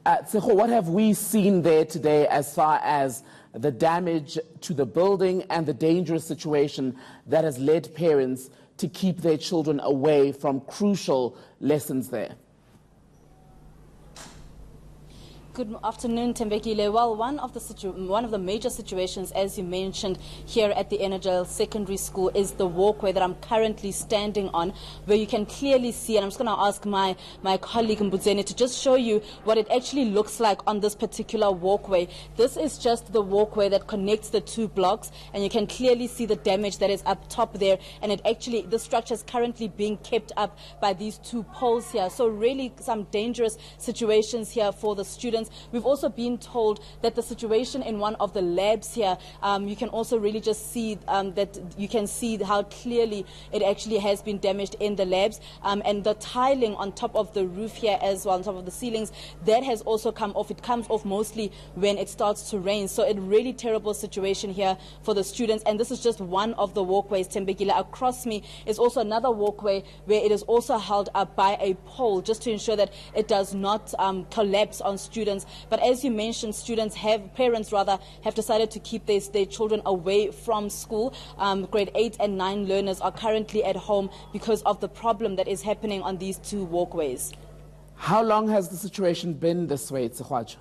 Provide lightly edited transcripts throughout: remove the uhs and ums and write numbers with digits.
Tseho, what have we seen there today as far as the damage to the building and the dangerous situation that has led parents to keep their children away from crucial lessons there? Good afternoon, Tembekile. Well, one of the major situations, as you mentioned, here at the Ennerdale Secondary School is the walkway that I'm currently standing on, where you can clearly see, and I'm just going to ask my colleague Mbuzeni to just show you what it actually looks like on this particular walkway. This is just the walkway that connects the two blocks, and you can clearly see the damage that is up top there, and the structure is currently being kept up by these two poles here. So really some dangerous situations here for the students. We've also been told that the situation in one of the labs here, you can also really just see that you can see how clearly it actually has been damaged in the labs, and the tiling on top of the roof here as well, on top of the ceilings, that has also come off. It comes off mostly when it starts to rain. So a really terrible situation here for the students, and this is just one of the walkways, Tembekile. Across me is also another walkway where it is also held up by a pole just to ensure that it does not collapse on students. But as you mentioned, parents have decided to keep their children away from school. Grade 8 and 9 learners are currently at home because of the problem that is happening on these two walkways. How long has the situation been this way, Tsehuacho?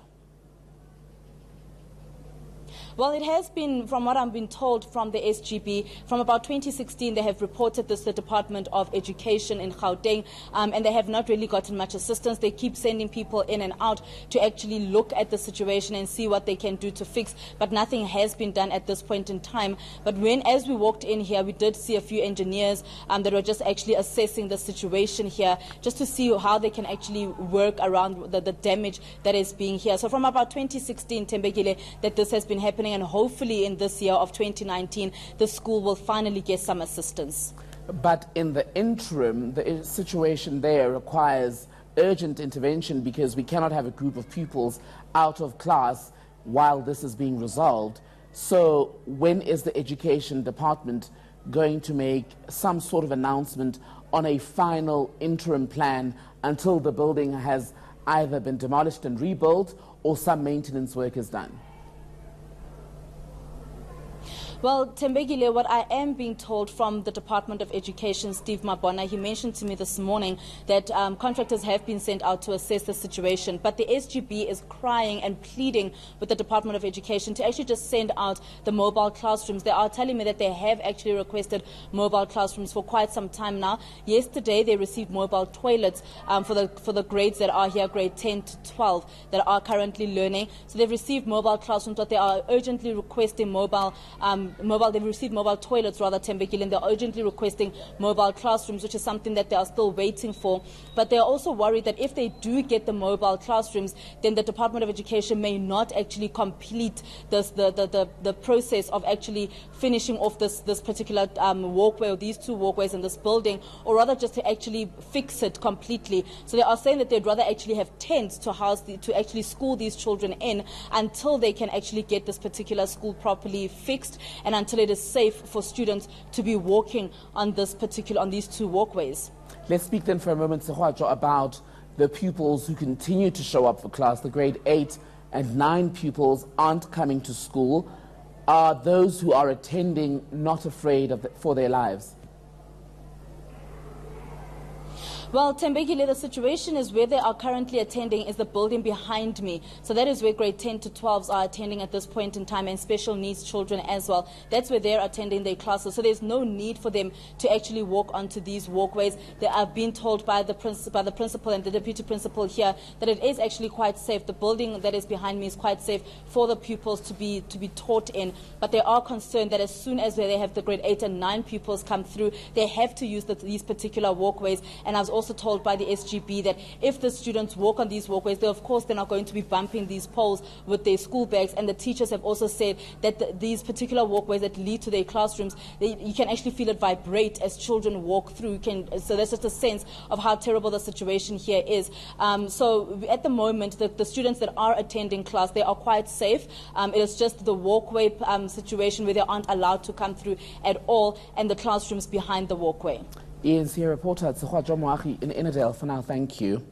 Well, it has been, from what I've been told from the SGB, from about 2016 they have reported this to the Department of Education in Gauteng, and they have not really gotten much assistance. They keep sending people in and out to actually look at the situation and see what they can do to fix, but nothing has been done at this point in time. But as we walked in here, we did see a few engineers that were just actually assessing the situation here, just to see how they can actually work around the damage that is being here. So from about 2016, Tembekile, that this has been happening, and hopefully in this year of 2019 the school will finally get some assistance. But in the interim, the situation there requires urgent intervention, because we cannot have a group of pupils out of class while this is being resolved. So when is the Education Department going to make some sort of announcement on a final interim plan until the building has either been demolished and rebuilt or some maintenance work is done? Well, Tembekile, what I am being told from the Department of Education, Steve Mabona, he mentioned to me this morning that contractors have been sent out to assess the situation, but the SGB is crying and pleading with the Department of Education to actually just send out the mobile classrooms. They are telling me that they have actually requested mobile classrooms for quite some time now. Yesterday they received mobile toilets for the grades that are here, grade 10 to 12, that are currently learning. So they've received mobile classrooms, but they are urgently requesting they've received mobile toilets, Tembekile, and they're urgently requesting mobile classrooms, which is something that they are still waiting for. But they're also worried that if they do get the mobile classrooms, then the Department of Education may not actually complete the process of actually finishing off this particular walkway, or these two walkways in this building, or rather just to actually fix it completely. So they are saying that they'd rather actually have tents to to actually school these children in until they can actually get this particular school properly fixed, and until it is safe for students to be walking on these two walkways. Let's speak then for a moment, Tsehuacho, about the pupils who continue to show up for class. The grade 8 and 9 pupils aren't coming to school. Are those who are attending not afraid for their lives? Well, Tembekile, the situation is where they are currently attending is the building behind me. So that is where grade 10 to 12s are attending at this point in time, and special needs children as well. That's where they're attending their classes. So there's no need for them to actually walk onto these walkways. They are being told by the principal and the deputy principal here that it is actually quite safe. The building that is behind me is quite safe for the pupils to be taught in. But they are concerned that as soon as they have the grade 8 and 9 pupils come through, they have to use these particular walkways. And I was also told by the SGB that if the students walk on these walkways, of course they're not going to be bumping these poles with their school bags. And the teachers have also said that these particular walkways that lead to their classrooms, you can actually feel it vibrate as children walk through. So that's just a sense of how terrible the situation here is. So at the moment, the students that are attending class, they are quite safe. It is just the walkway situation where they aren't allowed to come through at all, and the classrooms behind the walkway. ENC reporter Tsehuacho in Ennerdale for now. Thank you.